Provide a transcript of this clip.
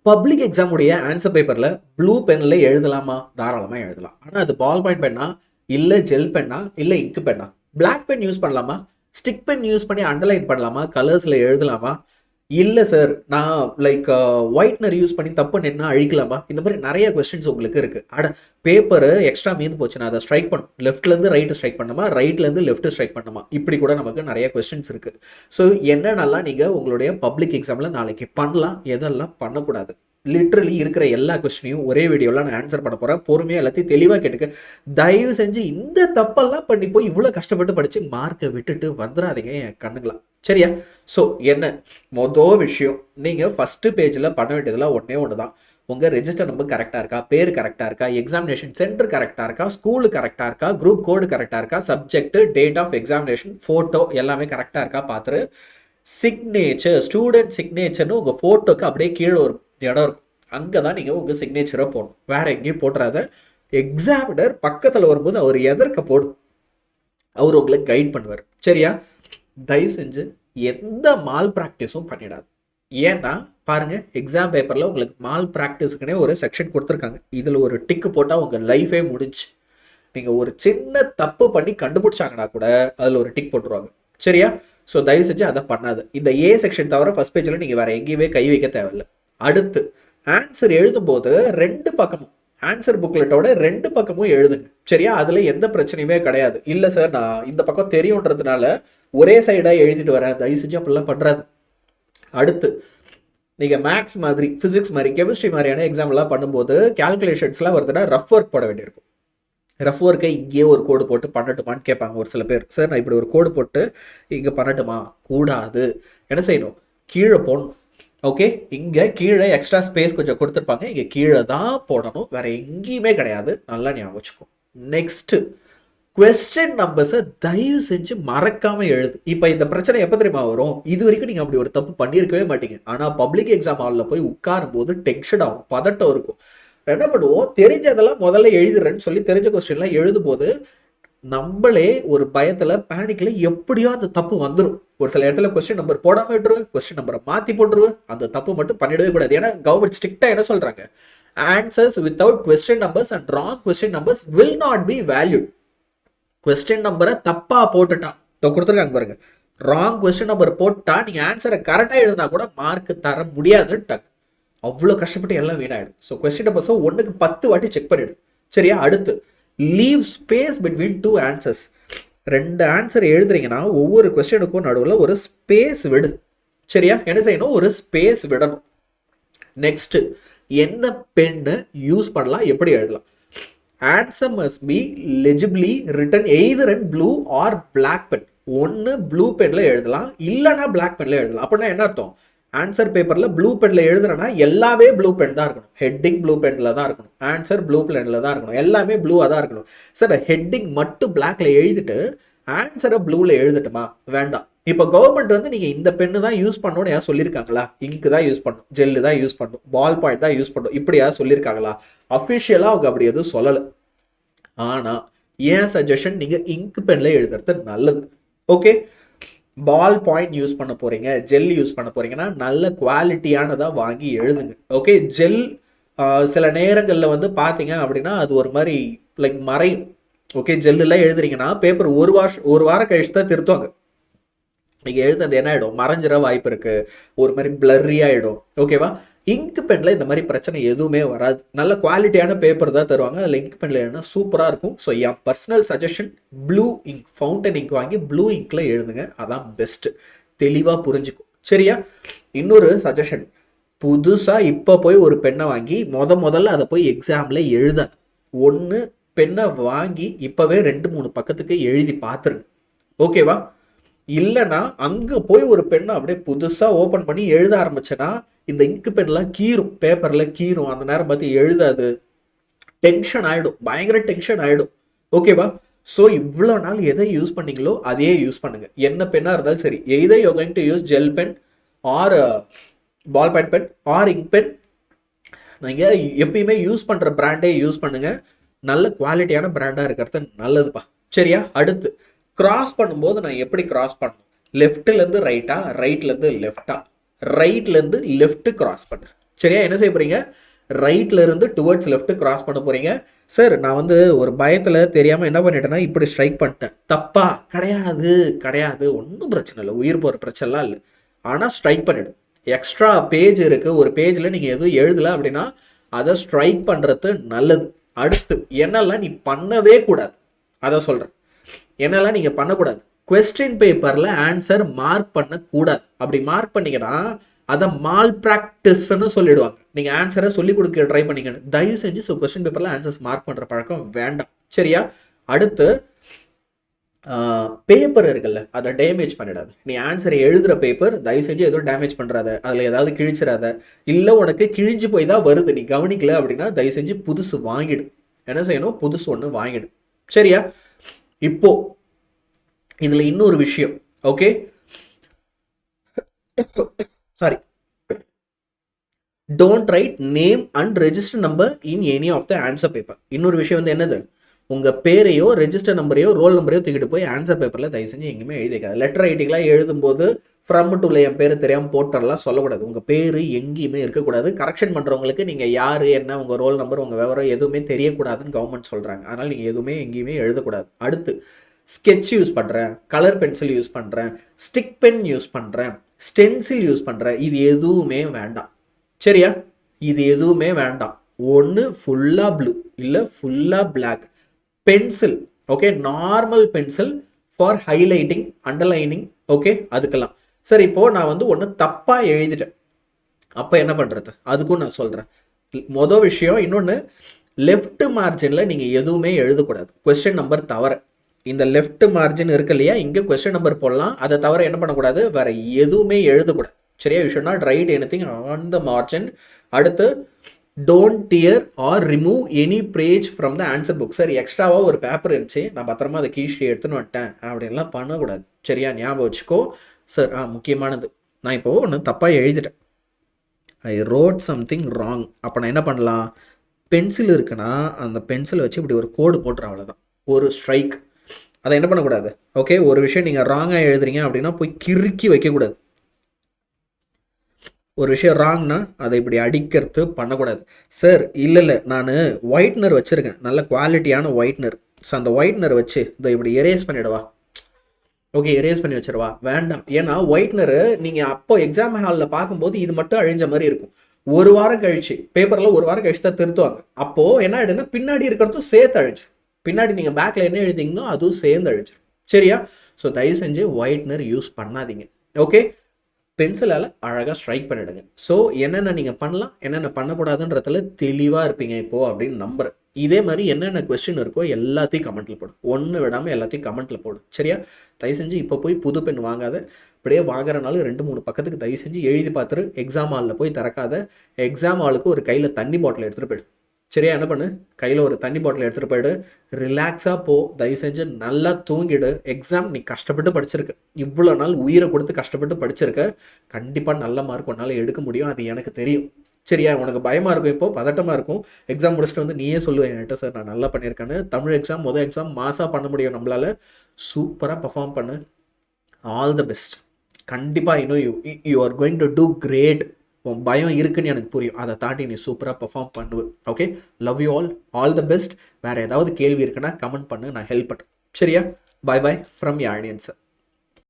Public exam உடைய answer பேப்பர்ல blue பென்ல எழுதலாமா? தாராளமா எழுதலாம். ஆனா அது பால் பாயிண்ட் பென்னா, இல்ல ஜெல் பென்னா, இல்ல ink Penna? Black pen use பண்ணலாமா? ஸ்டிக் பென் யூஸ் பண்ணி அண்டர்லைன் பண்ணலாமா? கலர்ஸ்ல எழுதலாமா? இல்ல சார், நான் லைக் ஒயிட்னர் யூஸ் பண்ணி தப்பு நின்னா அழிக்கலாமா? இந்த மாதிரி நிறைய கொஸ்டின்ஸ் உங்களுக்கு இருக்கு. அட, பேப்பர் எக்ஸ்ட்ரா மீந்து போச்சுன்னா அதை ஸ்ட்ரைக் பண்ணும். லெஃப்ட்ல இருந்து ரைட் ஸ்ட்ரைக் பண்ணுமா, ரைட்ல இருந்து லெஃப்ட் ஸ்ட்ரைக் பண்ணுமா? இப்படி கூட நமக்கு நிறைய கொஸ்டின்ஸ் இருக்கு. ஸோ என்னென்னலாம் நீங்க உங்களுடைய பப்ளிக் எக்ஸாம்ல நாளைக்கு பண்ணலாம், எதெல்லாம் பண்ணக்கூடாது, லிட்ரலி இருக்கிற எல்லா கொஸ்டினையும் ஒரே வீடியோவில் நான் ஆன்சர் பண்ண போகிறேன். பொறுமையாக எல்லாத்தையும் தெளிவாக கேட்டுக்க. தயவு செஞ்சு இந்த தப்பெல்லாம் பண்ணி போய் இவ்வளோ கஷ்டப்பட்டு படித்து மார்க்கை விட்டுட்டு வந்துடாதீங்க என் கண்ணுங்களா. சரியா? ஸோ என்ன மொதல் விஷயம், நீங்கள் ஃபஸ்ட்டு பேஜில் பண்ண வேண்டியதெல்லாம் ஒன்றே ஒன்று தான். உங்கள் ரெஜிஸ்டர் நம்பர் கரெக்டாக இருக்கா, பேர் கரெக்டாக இருக்கா, எக்ஸாமினேஷன் சென்டர் கரெக்டாக இருக்கா, ஸ்கூலு கரெக்டாக இருக்கா, குரூப் கோடு கரெக்டாக இருக்கா, subject, date of examination, photo எல்லாமே கரெக்டாக இருக்கா பார்த்துரு. சிக்னேச்சர், ஸ்டூடெண்ட் சிக்னேச்சர்னு உங்கள் ஃபோட்டோக்கு அப்படியே கீழே ஒரு இடம் இருக்கும். அங்கே தான் நீங்கள் உங்கள் சிக்னேச்சரை போடணும். வேற எங்கேயும் போட்டுறாத. எக்ஸாமினர் பக்கத்தில் வரும்போது அவர் எதற்க போடும், அவர் உங்களை கைட் பண்ணுவார். சரியா? தயவு செஞ்சு எந்த மால் ப்ராக்டிஸும் பண்ணிடாது. ஏன்னா பாருங்க, எக்ஸாம் பேப்பரில் உங்களுக்கு மால் ப்ராக்டிஸுக்குனே ஒரு செக்ஷன் கொடுத்துருக்காங்க. இதில் ஒரு டிக்கு போட்டால் உங்கள் லைஃபே முடிஞ்சு. நீங்கள் ஒரு சின்ன தப்பு பண்ணி கண்டுபிடிச்சாங்கன்னா கூட அதில் ஒரு டிக் போட்டுருவாங்க. சரியா? ஸோ தயவு செஞ்சு அதை பண்ணாது. இந்த ஏ செக்ஷன் தவிர ஃபர்ஸ்ட் பேஜில் நீங்கள் வேறு எங்கேயுமே கை வைக்க தேவையில்லை. அடுத்து ஆன்சர் எழுதும்போது ரெண்டு பக்கமும், ஆன்சர் புக்லெட்டோட ரெண்டு பக்கமும் எழுதுங்க. சரியா? அதில் எந்த பிரச்சனையுமே கிடையாது. இல்லை சார், நான் இந்த பக்கம் தெரியுன்றதுனால ஒரே சைடாக எழுதிட்டு வரேன், தயவு செஞ்சு அப்படிலாம் பண்ணுறாது. அடுத்து நீங்கள் மேக்ஸ் மாதிரி, ஃபிசிக்ஸ் மாதிரி, கெமிஸ்ட்ரி மாதிரியான எக்ஸாம்லாம் பண்ணும்போது கேல்குலேஷன்ஸ்லாம் வருதுன்னா ரஃப் ஒர்க் போட வேண்டியிருக்கும். ரஃப் ஒர்க்கை இங்கேயே ஒரு கோடு போட்டு பண்ணட்டுமான்னு கேட்பாங்க ஒரு சில பேர். சார், நான் இப்படி ஒரு கோடு போட்டு இங்கே பண்ணட்டுமா? கூடாது. என்ன செய்யணும்? கீழே போடணும். ஓகே, இங்கே கீழே எக்ஸ்ட்ரா ஸ்பேஸ் கொஞ்சம் கொடுத்துருப்பாங்க, இங்கே கீழே தான் போடணும், வேற எங்கேயுமே கிடையாது. நல்லா ஞாபகம் வச்சுக்கோ. நெக்ஸ்ட், கொஸ்டின் நம்பர்ஸை தயவு செஞ்சு மறக்காம எழுது. இப்போ இந்த பிரச்சனை எப்போ தெரியுமா வரும்? இது வரைக்கும் நீங்கள் அப்படி ஒரு தப்பு பண்ணியிருக்கவே மாட்டீங்க. ஆனால் பப்ளிக் எக்ஸாம் ஹாலில் போய் உட்காரும் போது டென்ஷன் ஆகும், பதட்டம் இருக்கும். என்ன பண்ணுவோம், தெரிஞ்சதெல்லாம் முதல்ல எழுதுறேன்னு சொல்லி தெரிஞ்ச கொஸ்டின்லாம் எழுதும் போது நம்மளே ஒரு பயத்துல, பேனிக்ல எப்படியோ அந்த தப்பு வந்துடும். ஒரு சில இடத்துல கொஸ்டின் நம்பர் போடாம விட்டுருவேன், கொஸ்டின் நம்பரை மாத்தி போட்டுருவேன். அந்த தப்பு மட்டும் பண்ணிடவே கூடாது. ஏன்னா கவர்மெண்ட் ஸ்ட்ரிக்டா என்ன சொல்றாங்க, answers without question numbers and wrong question numbers will not be valued. Question நம்பரை தப்பா போட்டுட்டா கொடுத்துருக்காங்க பாருங்க, ராங் கொஸ்டின் நம்பர் போட்டா நீங்க ஆன்சரை கரெக்டா எழுதினா கூட மார்க் தர முடியாதுன்ட்டாங்க. அவ்வளோ கஷ்டப்பட்டு எல்லாம் வீணாயிடும். ஸோ கொஸ்டின் நம்பர்ஸை 1க்கு 10 வாட்டி செக் பண்ணிடு. சரியா? அடுத்து, leave space between 2 answers. 2 answer எழுதுறீங்கன்னா ஒவ்வொரு கொஸ்டினுக்கும் நடுவில் ஒரு ஸ்பேஸ் விடு. சரியா? என்ன செய்யணும்? ஒரு ஸ்பேஸ் விடணும். நெக்ஸ்ட், என்ன பென்னு யூஸ் பண்ணலாம், எப்படி எழுதலாம்? Answer must be legibly written either in blue or black pen. ஒன்று ப்ளூ பென்ல எழுதலாம், இல்லைனா பிளாக் பென்ல எழுதலாம். அப்படின்னா என்ன அர்த்தம்? ஆன்சர் பேப்பரில் ப்ளூ பென்ல எழுதுறேன்னா எல்லாமே ப்ளூ பென் தான் இருக்கணும். ஹெட்டிங் ப்ளூ பென்ல தான் இருக்கணும், ஆன்சர் ப்ளூ பென்ல தான் இருக்கணும், எல்லாமே ப்ளூவாக தான் இருக்கணும். சார், ஹெட்டிங் மட்டும் பிளாக்ல எழுதிட்டு ஆன்சரை ப்ளூவில் எழுதட்டுமா? வேண்டாம். இப்போ கவர்மெண்ட் வந்து நீங்கள் இந்த பென்னு தான் யூஸ் பண்ணணும்னு யாரும் சொல்லியிருக்காங்களா? இங்கு தான் யூஸ் பண்ணணும், ஜெல்லு தான் யூஸ் பண்ணணும், பால் பாயிண்ட் தான் யூஸ் பண்ணணும், இப்படி யாரும் சொல்லியிருக்காங்களா? அஃபிஷியலாக அவங்க அப்படி எதுவும் சொல்லலை. ஆனால் ஏன் சஜஷன், நீங்கள் இங்க் பென்ல எழுதுறது நல்லது. ஓகே, பால் பாயிண்ட் யூஸ் பண்ண போறீங்க, ஜெல் யூஸ் பண்ண போறீங்கன்னா நல்ல குவாலிட்டியானதா வாங்கி எழுதுங்க. ஓகே, ஜெல் சில நேரங்களில் வந்து பார்த்தீங்க அப்படின்னா அது ஒரு மாதிரி லைக் மறையும். ஓகே, ஜெல்லுலாம் எழுதுறீங்கன்னா பேப்பர் ஒரு வாரம் கழிச்சு தான் திருத்துவாங்க. நீங்கள் எழுதுறது என்ன ஆகிடும், மறைஞ்சிட வாய்ப்பு இருக்குது, ஒரு மாதிரி பிளர்ரி ஆகிடும். ஓகேவா? இங்க் பெனில் இந்த மாதிரி பிரச்சனை எதுவுமே வராது. நல்ல குவாலிட்டியான பேப்பர் தான் தருவாங்க. அதில் இங்க் பெனில் எழுதுனா சூப்பராக இருக்கும். ஸோ என் personal suggestion, blue ink, fountain ink வாங்கி ப்ளூ இங்க்கில் எழுதுங்க. அதான் பெஸ்ட்டு. தெளிவாக புரிஞ்சுக்கும். சரியா? இன்னொரு சஜஷன், புதுசாக இப்போ போய் ஒரு பெண்ணை வாங்கி முதல்ல அதை போய் எக்ஸாமில் எழுதாது. ஒன்று பெண்ணை வாங்கி இப்போவே 2-3 பக்கத்துக்கு எழுதி பார்த்துருங்க. ஓகேவா? இல்லைன்னா அங்கே போய் ஒரு பெண்ணை அப்படியே புதுசாக ஓப்பன் பண்ணி எழுத ஆரம்பிச்சேன்னா இந்த இங்கு பென்லாம் கீரும், பேப்பரில் கீரும். அந்த நேரம் பார்த்து எழுதாது, டென்ஷன் ஆகிடும், பயங்கர டென்ஷன் ஆகிடும். ஓகேவா? ஸோ இவ்வளோ நாள் எதை யூஸ் பண்ணீங்களோ அதையே யூஸ் பண்ணுங்க. என்ன பென்னாக இருந்தாலும் சரி, either you going to use gel pen or ball point pen or ink pen, நீங்கள் எப்பயுமே யூஸ் பண்ணுற பிராண்டே யூஸ் பண்ணுங்க. நல்ல குவாலிட்டியான பிராண்டாக இருக்கிறது நல்லதுப்பா. சரியா? அடுத்து, கிராஸ் பண்ணும்போது நான் எப்படி கிராஸ் பண்ணணும்? லெஃப்ட்லேருந்து ரைட்டா, ரைட்லேருந்து லெஃப்டா? ரைட்லேருந்து லெஃப்ட் கிராஸ் பண்ணு. சரியா? என்ன செய்ய போகிறீங்க? ரைட்ல இருந்து டுவர்ட்ஸ் லெஃப்ட் கிராஸ் பண்ண போகிறீங்க. சார் நான் வந்து ஒரு பயத்தில் தெரியாமல் என்ன பண்ணிட்டேன்னா இப்படி ஸ்ட்ரைக் பண்ணிட்டேன், தப்பா? கிடையாது கிடையாது, ஒன்றும் பிரச்சனை இல்லை, உயிர் போகிற பிரச்சனைலாம் இல்லை. ஆனால் ஸ்ட்ரைக் பண்ணிடு. எக்ஸ்ட்ரா பேஜ் இருக்குது, ஒரு பேஜில் நீங்கள் எதுவும் எழுதலை அப்படின்னா அதை ஸ்ட்ரைக் பண்ணுறது நல்லது. அடுத்து என்னெல்லாம் நீ பண்ணவே கூடாது அதை சொல்கிறேன். என்னெல்லாம் நீங்கள் பண்ணக்கூடாது? கொஸ்டின் பேப்பரில் ஆன்சர் மார்க் பண்ணக்கூடாது. அப்படி மார்க் பண்ணிங்கன்னா அதை மால் ப்ராக்டிஸ்ன்னு சொல்லிடுவாங்க. நீங்கள் ஆன்சரை சொல்லிக் கொடுக்க ட்ரை பண்ணிக்கணும். தயவு செஞ்சு கொஸ்டின் பேப்பரில் ஆன்சர்ஸ் மார்க் பண்ணுற பழக்கம் வேண்டாம். சரியா? அடுத்து பேப்பர் இருக்குல்ல, அதை டேமேஜ் பண்ணிடாது. நீ ஆன்சரை எழுதுகிற பேப்பர் தயவு செஞ்சு எதுவும் டேமேஜ் பண்ணுறாத, அதில் ஏதாவது கிழிச்சிடாத. இல்லை உனக்கு கிழிஞ்சு போய் தான் வருது, நீ கவனிக்கல அப்படின்னா தயவு செஞ்சு புதுசு வாங்கிடு. என்ன செய்யணும்? புதுசு ஒன்று வாங்கிடு. சரியா? இப்போ இதில் இன்னொரு விஷயம். Okay, sorry, don't write name and register number in any of the answer paper. இன்னொரு விஷயம் வந்து என்னது? உங்கள் பேரையோ ரெஜிஸ்டர் நம்பரையோ ரோல் நம்பரையோ தூக்கிட்டு போய் ஆன்சர் பேப்பரில் தயவு செஞ்சு எங்கேயுமே எழுதிக்காது. லெட்டர் ரைட்டிங்லாம் எழுதும்போது ஃப்ரம் டுல என் பேர் தெரியாமல் போட்டர்லாம் சொல்லக்கூடாது. உங்கள் பேர் எங்கேயுமே இருக்கக்கூடாது. கரெக்ஷன் பண்ணுறவங்களுக்கு நீங்கள் யார், என்ன, உங்கள் ரோல் நம்பர், உங்கள் விவரம் எதுவுமே தெரியக்கூடாதுன்னு கவர்மெண்ட் சொல்கிறாங்க. அதனால் நீங்கள் எதுவுமே எங்கேயுமே எழுதக்கூடாது. அடுத்து ஸ்கெட்ச் யூஸ் பண்ணுறேன், கலர் பென்சில் யூஸ் பண்ணுறேன், ஸ்டிக் பென் யூஸ் பண்ணுறேன், ஸ்டென்சில் யூஸ் பண்ணுறேன், இது எதுவுமே வேண்டாம். சரியா? இது எதுவுமே வேண்டாம். ஒன்று ஃபுல்லாக ப்ளூ இல்லை ஃபுல்லாக black pencil. Okay, normal pencil for highlighting, underlining. Okay, அதுக்கெல்லாம். சரி, இப்போது நான் வந்து ஒன்று தப்பாக எழுதிட்டேன், அப்போ என்ன பண்ணுறது? அதுக்கும் நான் சொல்கிறேன். மொதல் விஷயம். இன்னொன்று, லெஃப்ட் மார்ஜினில் நீங்கள் எதுவுமே எழுதக்கூடாது கொஸ்டின் நம்பர் தவிர. இந்த லெஃப்ட் மார்ஜின் இருக்கு இல்லையா, இங்கே கொஸ்டின் நம்பர் போடலாம், அதை தவிர என்ன பண்ணக்கூடாது? வேறு எதுவுமே எழுதக்கூடாது. சரியா? You should not write anything on the margin. அடுத்து, don't tear or remove any page from the answer book. Sir எக்ஸ்ட்ராவாக ஒரு பேப்பர் இருந்துச்சு, நான் பத்திரமா அதை கீழ்ச்சி எடுத்துன்னு வந்துட்டேன் அப்படின்லாம் பண்ணக்கூடாது. சரியா? ஞாபகம் வச்சுக்கோ. சார் முக்கியமானது, நான் இப்போது ஒன்று தப்பாக எழுதிட்டேன், ஐ ரோட் சம்திங் ராங். அப்போ நான் என்ன பண்ணலாம்? பென்சில் இருக்குன்னா அந்த பென்சிலை வச்சு இப்படி ஒரு கோடு போட்டுற, அவ்வளோதான், ஒரு ஸ்ட்ரைக். அதை என்ன பண்ணக்கூடாது? ஓகே, ஒரு விஷயம் நீங்கள் ராங்காக எழுதுறீங்க அப்படின்னா போய் கிறுக்கி வைக்கக்கூடாது. ஒரு விஷயம் ராங்னா அதை இப்படி அடிக்கிறது பண்ணக்கூடாது. சார் இல்லை நான் ஒயிட்னர் வச்சுருக்கேன், நல்ல குவாலிட்டியான ஒயிட்னர். ஸோ அந்த ஒயிட்னர் வச்சு இதை இப்படி எரேஸ் பண்ணிவிடவா? ஓகே, எரேஸ் பண்ணி வச்சிடவா? வேண்டாம். ஏன்னா ஒயிட்னரு நீங்கள் அப்போ எக்ஸாம் ஹாலில் பார்க்கும்போது இது மட்டும் அழிஞ்ச மாதிரி இருக்கும். ஒரு வாரம் கழிச்சு பேப்பரில் ஒரு வாரம் கழிச்சு தான் திருத்துவாங்க. அப்போது என்ன ஆகிடுன்னா பின்னாடி இருக்கிறதும் சேர்த்து அழிச்சு, பின்னாடி நீங்கள் பேக்கில் என்ன எழுதிங்களோ அதுவும் சேர்ந்து அழிச்சிடும். சரியா? ஸோ தயவு செஞ்சு ஒயிட்னர் யூஸ் பண்ணாதீங்க. ஓகே, பென்சிலால் அழகாக ஸ்ட்ரைக் பண்ணிவிடுங்க. ஸோ என்னென்ன நீங்கள் பண்ணலாம், என்னென்ன பண்ணக்கூடாதுன்றதுல தெளிவாக இருப்பீங்க இப்போது அப்படின்னு நம்புறேன். இதே மாதிரி என்னென்ன கொஸ்டின் இருக்கோ எல்லாத்தையும் கமெண்ட்டில் போடும், ஒன்று விடாமல் எல்லாத்தையும் கமெண்ட்டில் போடும். சரியா? தயவு செஞ்சு இப்போ போய் புது பென் வாங்காத. அப்படியே வாங்குறனாலும் 2-3 பக்கத்துக்கு தயவு செஞ்சு எழுதி பார்த்துரு. எக்ஸாம் ஹாலில் போய் திறக்காத. எக்ஸாம் ஹாலுக்கு ஒரு கையில் தண்ணி பாட்டில் எடுத்துகிட்டு போய்டு. சரியா? என்ன பண்ணு, கையில் ஒரு தண்ணி பாட்டில் எடுத்துகிட்டு போய்டு, ரிலாக்ஸாக போ. தயவு செஞ்சு நல்லா தூங்கிடு. எக்ஸாம் நீ கஷ்டப்பட்டு படிச்சிருக்க, இவ்வளோ நாள் உயிரை கொடுத்து கஷ்டப்பட்டு படிச்சிருக்க, கண்டிப்பாக நல்ல மார்க் உன்னால் எடுக்க முடியும், அது எனக்கு தெரியும். சரியா? உனக்கு பயமாக இருக்கும், இப்போது பதட்டமாக இருக்கும். எக்ஸாம் முடிச்சுட்டு வந்து நீயே சொல்லுவேன் என்கிட்ட, சார் நான் நல்லா பண்ணியிருக்கேன்னு. தமிழ் எக்ஸாம் முதல் எக்ஸாம் மாசாக பண்ண முடியும் நம்மளால். சூப்பராக பர்ஃபார்ம் பண்ணு. All the best. கண்டிப்பாக இன்னும் you are going to do great. உன் பயம் இருக்குன்னு எனக்கு புரியும், அதை தாண்டி நீ சூப்பராக பர்ஃபார்ம் பண்ணுவேன். Okay, love you all the best. வேறு ஏதாவது கேள்வி இருக்குன்னா கமெண்ட் பண்ணு, நான் ஹெல்ப் பண்ணுறேன். சரியா? Bye bye from Yazhniyan sir.